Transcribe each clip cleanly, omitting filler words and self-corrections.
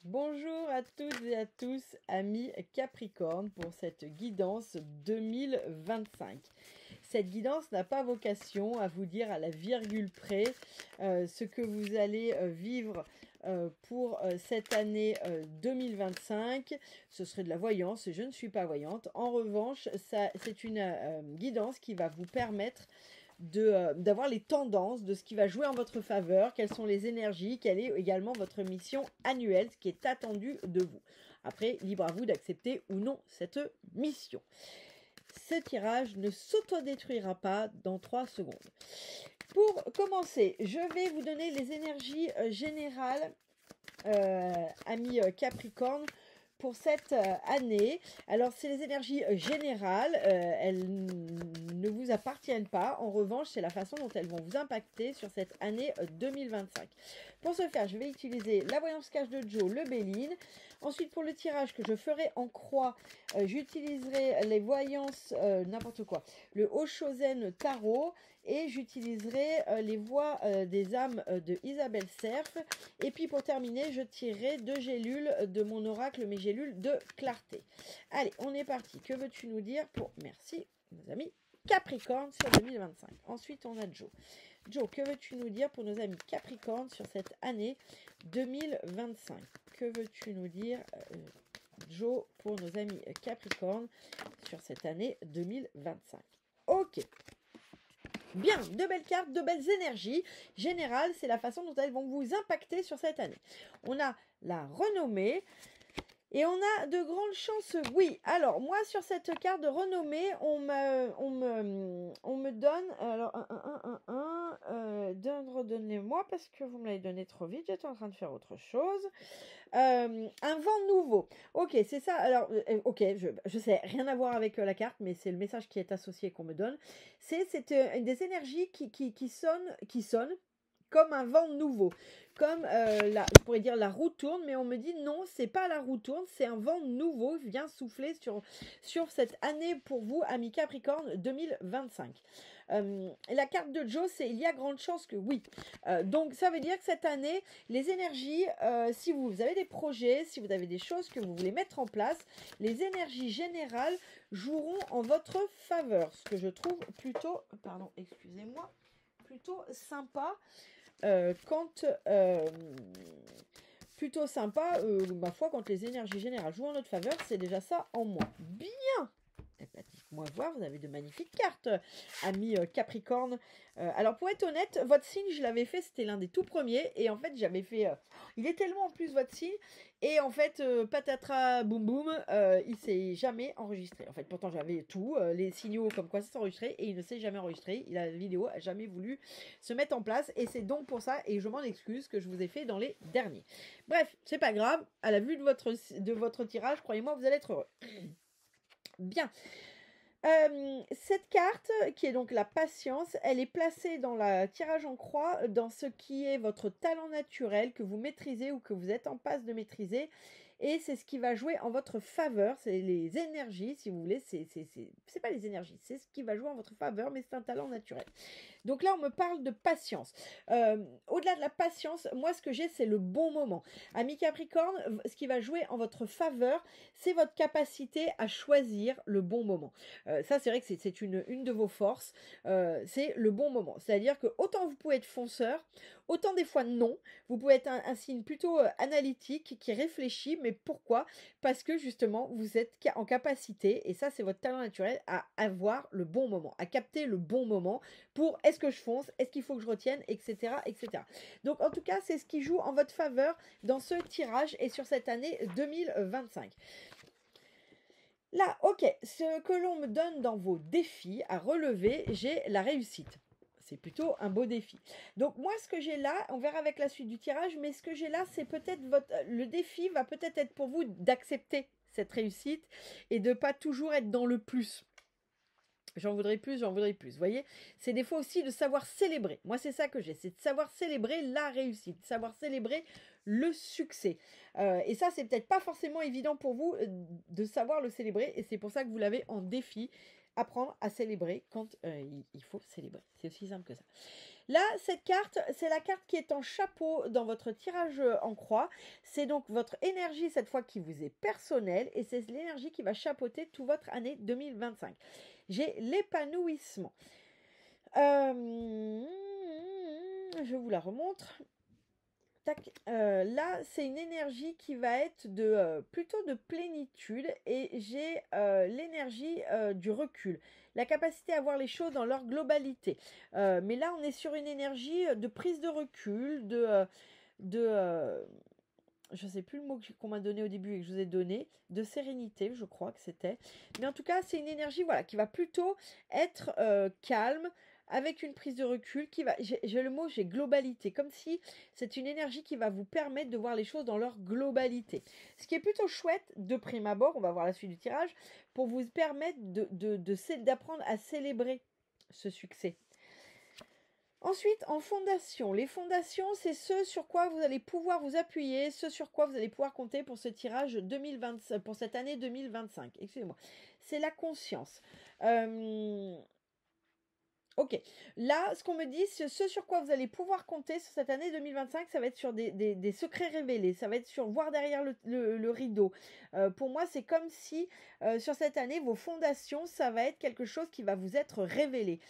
Bonjour à toutes et à tous, amis Capricorne, pour cette guidance 2025. Cette guidance n'a pas vocation à vous dire à la virgule près ce que vous allez vivre pour cette année 2025. Ce serait de la voyance, je ne suis pas voyante. En revanche, c'est une guidance qui va vous permettre d'avoir les tendances de ce qui va jouer en votre faveur, quelles sont les énergies, quelle est également votre mission annuelle, ce qui est attendu de vous. Après, libre à vous d'accepter ou non cette mission. Ce tirage ne s'autodétruira pas dans 3 secondes. Pour commencer, je vais vous donner les énergies générales, amis Capricorne, pour cette année. Alors, c'est les énergies générales, elles ne vous appartiennent pas. En revanche, c'est la façon dont elles vont vous impacter sur cette année 2025. Pour ce faire, je vais utiliser la voyance cache de Joe, le Béline. Ensuite, pour le tirage que je ferai en croix, j'utiliserai les voyances, n'importe quoi, le Oshozen Tarot, et j'utiliserai les voix des âmes de Isabelle Cerf. Et puis pour terminer, je tirerai 2 gélules de mon oracle, mes gélules de clarté. Allez, on est parti. Que veux-tu nous dire pour... Merci, nos amis Capricorne sur 2025. Ensuite, on a Joe. Joe, que veux-tu nous dire pour nos amis Capricorne sur cette année 2025? Que veux-tu nous dire, Joe, pour nos amis Capricorne sur cette année 2025? Ok. Bien, de belles cartes, de belles énergies générales, c'est la façon dont elles vont vous impacter sur cette année. On a la renommée et on a de grandes chances, oui. Alors, moi, sur cette carte de renommée, on me donne, alors, redonnez-moi parce que vous me l'avez donné trop vite, j'étais en train de faire autre chose. Un vent nouveau. Ok, c'est ça. Alors, ok, je sais, rien à voir avec la carte, mais c'est le message qui est associé qu'on me donne. C'est des énergies qui sonnent comme un vent nouveau. Comme, je pourrais dire la roue tourne, mais on me dit non, c'est pas la roue tourne, c'est un vent nouveau vient souffler sur cette année pour vous, amis Capricorne 2025. La carte de Joe, c'est il y a grande chance que oui. Donc ça veut dire que cette année, les énergies, si vous avez des projets, si vous avez des choses que vous voulez mettre en place, les énergies générales joueront en votre faveur. Ce que je trouve plutôt, pardon, excusez-moi, plutôt sympa. Plutôt sympa, ma foi, quand les énergies générales jouent en notre faveur, c'est déjà ça en moins. Bien. Eh ben, dites-moi voir, vous avez de magnifiques cartes, amis Capricorne. Alors pour être honnête, votre signe, je l'avais fait, c'était l'un des tout premiers. Et en fait, j'avais fait... il est tellement en plus votre signe. Et en fait, patatras, boum boum, il s'est jamais enregistré. En fait, pourtant j'avais tout, les signaux comme quoi ça s'enregistrait. Et il ne s'est jamais enregistré. La vidéo a jamais voulu se mettre en place. Et c'est donc pour ça, et je m'en excuse, que je vous ai fait dans les derniers. Bref, c'est pas grave. À la vue de votre tirage, croyez-moi, vous allez être heureux. Bien. Cette carte, qui est donc la patience, elle est placée dans la tirage en croix, dans ce qui est votre talent naturel que vous maîtrisez ou que vous êtes en passe de maîtriser. Et c'est ce qui va jouer en votre faveur, c'est les énergies, si vous voulez, c'est pas les énergies, c'est ce qui va jouer en votre faveur, mais c'est un talent naturel. Donc là, on me parle de patience. Au-delà de la patience, moi, ce que j'ai, c'est le bon moment. Ami Capricorne, ce qui va jouer en votre faveur, c'est votre capacité à choisir le bon moment. Ça, c'est vrai que c'est une de vos forces. C'est le bon moment. C'est-à-dire que autant vous pouvez être fonceur, autant des fois non. Vous pouvez être un signe plutôt analytique, qui réfléchit. Mais pourquoi? Parce que justement, vous êtes en capacité, et ça, c'est votre talent naturel, à avoir le bon moment, à capter le bon moment pour est-ce que je fonce, est-ce qu'il faut que je retienne, etc., etc. Donc en tout cas, c'est ce qui joue en votre faveur dans ce tirage et sur cette année 2025. Là, ok, ce que l'on me donne dans vos défis à relever, j'ai la réussite. C'est plutôt un beau défi. Donc moi, ce que j'ai là, on verra avec la suite du tirage, mais ce que j'ai là, c'est peut-être le défi va peut-être être pour vous d'accepter cette réussite et de pas toujours être dans le plus. J'en voudrais plus, j'en voudrais plus. Vous voyez, c'est des fois aussi de savoir célébrer. Moi, c'est ça que j'ai, c'est de savoir célébrer la réussite, de savoir célébrer le succès. Et ça, c'est peut-être pas forcément évident pour vous de savoir le célébrer, et c'est pour ça que vous l'avez en défi. apprendre à célébrer quand il faut célébrer. C'est aussi simple que ça. Là, cette carte, c'est la carte qui est en chapeau dans votre tirage en croix. C'est donc votre énergie cette fois qui vous est personnelle et c'est l'énergie qui va chapeauter toute votre année 2025. J'ai l'épanouissement. Je vous la remontre. Tac, là, c'est une énergie qui va être plutôt de plénitude et j'ai l'énergie du recul, la capacité à voir les choses dans leur globalité. Mais là, on est sur une énergie de prise de recul, je ne sais plus le mot qu'on m'a donné au début et que je vous ai donné, de sérénité, je crois que c'était. Mais en tout cas, c'est une énergie voilà, qui va plutôt être calme, avec une prise de recul qui va, j'ai le mot, j'ai globalité, comme si c'est une énergie qui va vous permettre de voir les choses dans leur globalité. Ce qui est plutôt chouette de prime abord, on va voir la suite du tirage, pour vous permettre d'apprendre à célébrer ce succès. Ensuite, en fondation, les fondations, c'est ce sur quoi vous allez pouvoir vous appuyer, ce sur quoi vous allez pouvoir compter pour ce tirage 2020, pour cette année 2025. Excusez-moi. C'est la conscience. Ok, là, ce qu'on me dit, ce sur quoi vous allez pouvoir compter sur cette année 2025, ça va être sur des secrets révélés, ça va être sur voir derrière le rideau. Pour moi, c'est comme si sur cette année, vos fondations, ça va être quelque chose qui va vous être révélé,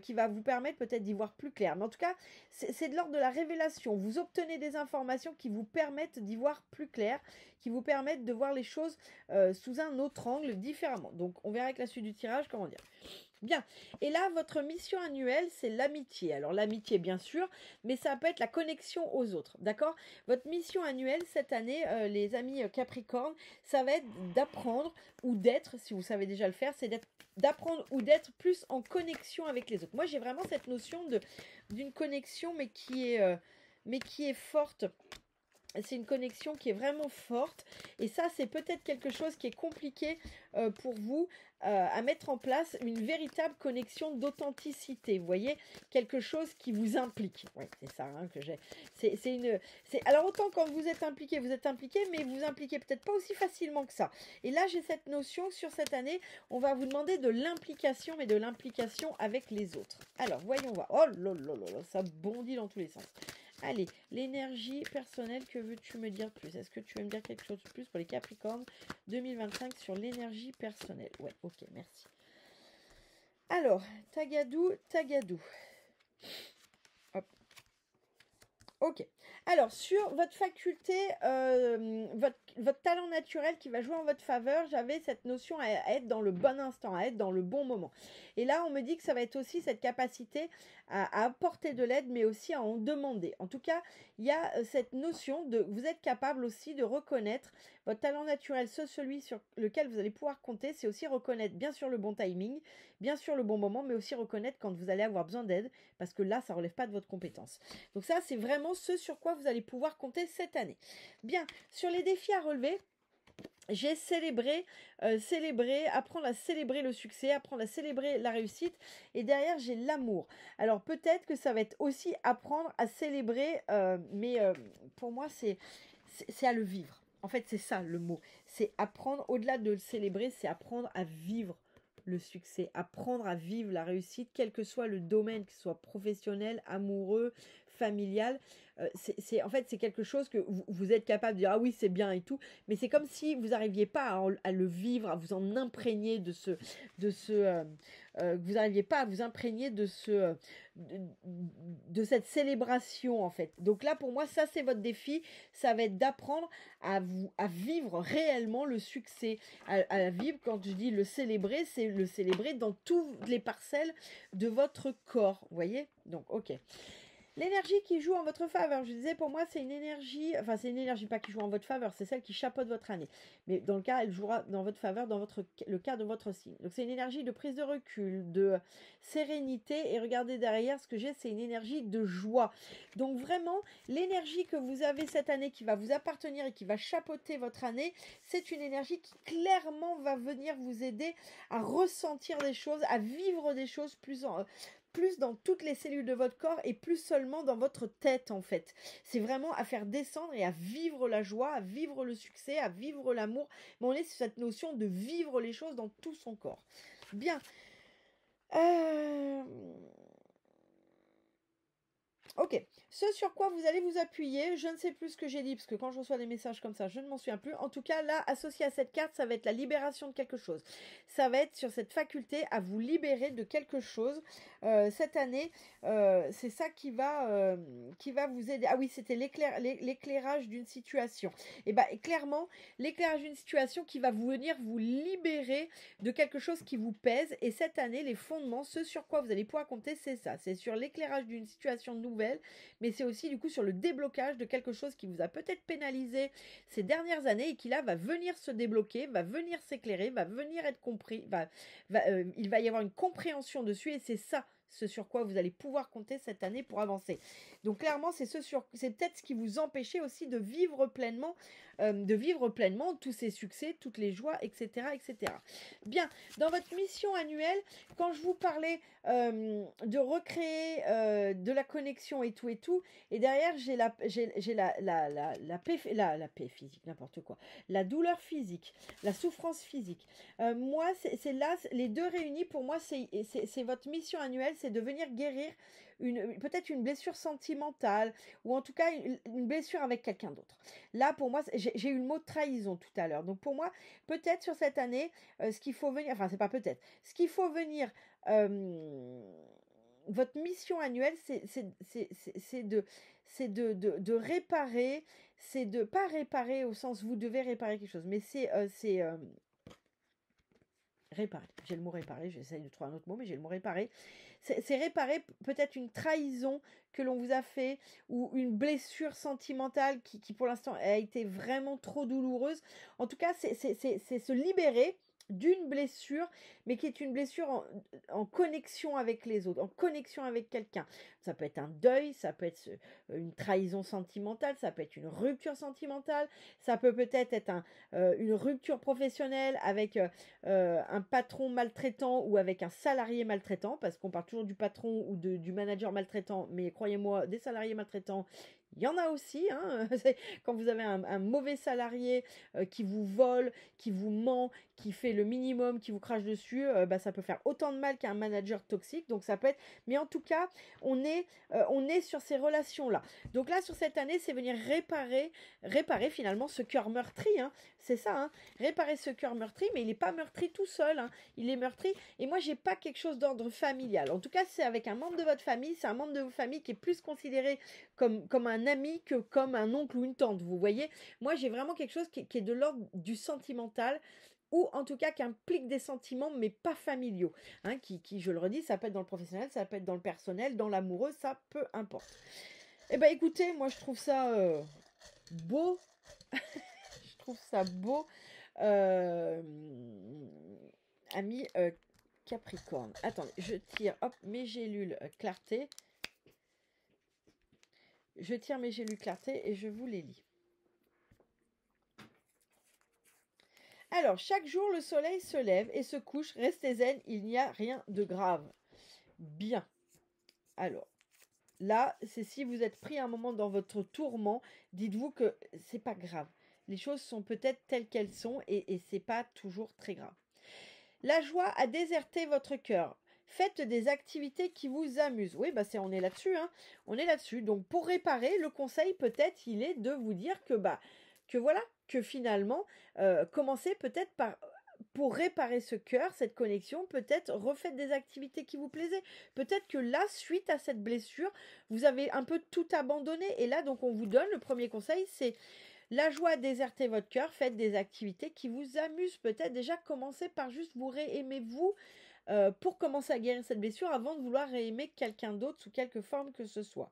qui va vous permettre peut-être d'y voir plus clair. Mais en tout cas, c'est de l'ordre de la révélation. Vous obtenez des informations qui vous permettent d'y voir plus clair, qui vous permettent de voir les choses sous un autre angle, différemment. Donc, on verra avec la suite du tirage, comment dire. Bien, et là, votre mission annuelle, c'est l'amitié. Alors, l'amitié, bien sûr, mais ça peut être la connexion aux autres, d'accord? Votre mission annuelle, cette année, les amis Capricorne, ça va être d'apprendre ou d'être, si vous savez déjà le faire, c'est d'apprendre ou d'être plus en connexion avec les autres. Moi, j'ai vraiment cette notion d'une connexion, mais qui est forte. C'est une connexion qui est vraiment forte et ça c'est peut-être quelque chose qui est compliqué pour vous à mettre en place, une véritable connexion d'authenticité, vous voyez, quelque chose qui vous implique. Oui, c'est ça hein, que j'ai. Alors autant quand vous êtes impliqué, mais vous impliquez peut-être pas aussi facilement que ça. Et là j'ai cette notion sur cette année, on va vous demander de l'implication, mais de l'implication avec les autres. Alors voyons voir. Oh là là là là, ça bondit dans tous les sens. Allez, l'énergie personnelle, que veux-tu me dire de plus? Est-ce que tu veux me dire quelque chose de plus pour les Capricornes 2025 sur l'énergie personnelle? Ouais, ok, merci. Alors, Tagadou. Hop. Ok. Alors, sur votre faculté, votre talent naturel qui va jouer en votre faveur, j'avais cette notion à être dans le bon instant, à être dans le bon moment. Et là, on me dit que ça va être aussi cette capacité à apporter de l'aide, mais aussi à en demander. En tout cas, il y a cette notion de vous êtes capable aussi de reconnaître votre talent naturel, celui sur lequel vous allez pouvoir compter, c'est aussi reconnaître bien sûr le bon timing, bien sûr le bon moment, mais aussi reconnaître quand vous allez avoir besoin d'aide, parce que là, ça ne relève pas de votre compétence. Donc ça, c'est vraiment ce sur quoi vous allez pouvoir compter cette année. Bien, sur les défis à relever, j'ai célébré, apprendre à célébrer le succès, apprendre à célébrer la réussite. Et derrière, j'ai l'amour. Alors peut-être que ça va être aussi apprendre à célébrer, mais pour moi, c'est à le vivre. En fait, c'est ça le mot. C'est apprendre, au-delà de le célébrer, c'est apprendre à vivre le succès, apprendre à vivre la réussite, quel que soit le domaine, que ce soit professionnel, amoureux, familial. En fait, c'est quelque chose que vous êtes capable de dire, ah oui, c'est bien et tout, mais c'est comme si vous n'arriviez pas à le vivre, à vous en imprégner vous n'arriviez pas à vous imprégner de cette célébration, en fait. Donc là, pour moi, ça, c'est votre défi. Ça va être d'apprendre à vivre réellement le succès, à vivre, quand je dis le célébrer, c'est le célébrer dans toutes les parcelles de votre corps, vous voyez? Donc, ok. L'énergie qui joue en votre faveur, je disais, pour moi, c'est une énergie pas qui joue en votre faveur, c'est celle qui chapeaute votre année. Mais dans le cas, elle jouera dans votre faveur, dans le cas de votre signe. Donc, c'est une énergie de prise de recul, de sérénité. Et regardez derrière, ce que j'ai, c'est une énergie de joie. Donc, vraiment, l'énergie que vous avez cette année qui va vous appartenir et qui va chapeauter votre année, c'est une énergie qui clairement va venir vous aider à ressentir des choses, à vivre des choses plus dans toutes les cellules de votre corps et plus seulement dans votre tête en fait. C'est vraiment à faire descendre et à vivre la joie, à vivre le succès, à vivre l'amour. Mais on est sur cette notion de vivre les choses dans tout son corps. Bien. Euh, Ok, ce sur quoi vous allez vous appuyer, je ne sais plus ce que j'ai dit, parce que quand je reçois des messages comme ça, je ne m'en souviens plus. En tout cas, là, associé à cette carte, ça va être la libération de quelque chose. Ça va être sur cette faculté à vous libérer de quelque chose. Cette année, c'est ça qui va vous aider. Ah oui, c'était l'éclairage d'une situation. Et bien, clairement, l'éclairage d'une situation qui va venir vous libérer de quelque chose qui vous pèse. Et cette année, les fondements, ce sur quoi vous allez pouvoir compter, c'est ça. C'est sur l'éclairage d'une situation nouvelle, mais c'est aussi du coup sur le déblocage de quelque chose qui vous a peut-être pénalisé ces dernières années et qui là va venir se débloquer, va venir s'éclairer, va venir être compris, il va y avoir une compréhension dessus et c'est ça ce sur quoi vous allez pouvoir compter cette année pour avancer. Donc clairement, c'est peut-être ce qui vous empêchait aussi de vivre pleinement tous ces succès, toutes les joies, etc., etc. Bien, dans votre mission annuelle, quand je vous parlais de recréer de la connexion et tout, et derrière j'ai la paix physique, n'importe quoi, la douleur physique, la souffrance physique. Moi, c'est là, les deux réunis, pour moi, c'est votre mission annuelle, c'est de venir guérir peut-être une blessure sentimentale, ou en tout cas une blessure avec quelqu'un d'autre. Là, pour moi, j'ai eu le mot trahison tout à l'heure. Donc pour moi, peut-être sur cette année, ce qu'il faut venir, enfin c'est pas peut-être, ce qu'il faut venir, votre mission annuelle, c'est de réparer, c'est de pas réparer au sens vous devez réparer quelque chose, mais c'est réparer. J'ai le mot réparer, j'essaie de trouver un autre mot, mais j'ai le mot réparer. C'est réparer peut-être une trahison que l'on vous a fait ou une blessure sentimentale qui pour l'instant a été vraiment trop douloureuse. En tout cas, c'est se libérer d'une blessure, mais qui est une blessure en connexion avec les autres, en connexion avec quelqu'un. Ça peut être un deuil, ça peut être une trahison sentimentale, ça peut être une rupture sentimentale, ça peut peut-être être une rupture professionnelle avec un patron maltraitant ou avec un salarié maltraitant, parce qu'on parle toujours du patron ou du manager maltraitant, mais croyez-moi, des salariés maltraitants, il y en a aussi, hein. Quand vous avez un mauvais salarié qui vous vole, qui vous ment, qui fait le minimum, qui vous crache dessus, ça peut faire autant de mal qu'un manager toxique. Donc ça peut être. Mais en tout cas, on est sur ces relations-là. Donc là, sur cette année, c'est venir réparer finalement ce cœur meurtri. Hein. C'est ça, hein. Réparer ce cœur meurtri, mais il n'est pas meurtri tout seul. Hein. Il est meurtri. Et moi, j'ai pas quelque chose d'ordre familial. En tout cas, c'est avec un membre de votre famille. C'est un membre de vos familles qui est plus considéré comme un ami que comme un oncle ou une tante. Vous voyez, moi, j'ai vraiment quelque chose qui est de l'ordre du sentimental, ou en tout cas qui implique des sentiments, mais pas familiaux. Hein, qui, je le redis, ça peut être dans le professionnel, ça peut être dans le personnel, dans l'amoureux, ça peu importe. Eh ben écoutez, moi je trouve ça beau. Je trouve ça beau. Ami Capricorne. Attendez, je tire, hop, mes gélules clarté. Je tire mes gélules clarté et je vous les lis. Alors, chaque jour, le soleil se lève et se couche. Restez zen, il n'y a rien de grave. Bien. Alors, là, c'est si vous êtes pris un moment dans votre tourment, dites-vous que c'est pas grave. Les choses sont peut-être telles qu'elles sont et c'est pas toujours très grave. La joie a déserté votre cœur. Faites des activités qui vous amusent. Oui, on est là-dessus, hein. On est là-dessus. Donc, pour réparer, le conseil, peut-être, il est de vous dire que voilà, que finalement, commencez peut-être pour réparer ce cœur, cette connexion, peut-être refaites des activités qui vous plaisaient. Peut-être que là, suite à cette blessure, vous avez un peu tout abandonné. Et là, donc, on vous donne le premier conseil, c'est la joie a déserté votre cœur, faites des activités qui vous amusent. Peut-être déjà commencez par juste vous réaimer vous pour commencer à guérir cette blessure avant de vouloir réaimer quelqu'un d'autre sous quelque forme que ce soit.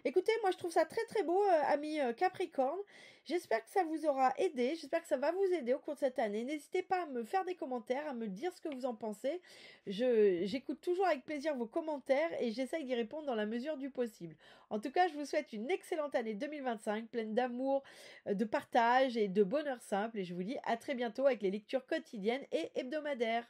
Écoutez, moi je trouve ça très très beau, ami Capricorne. J'espère que ça vous aura aidé, j'espère que ça va vous aider au cours de cette année. N'hésitez pas à me faire des commentaires, à me dire ce que vous en pensez. J'écoute toujours avec plaisir vos commentaires et j'essaye d'y répondre dans la mesure du possible. En tout cas, je vous souhaite une excellente année 2025, pleine d'amour, de partage et de bonheur simple. Et je vous dis à très bientôt avec les lectures quotidiennes et hebdomadaires.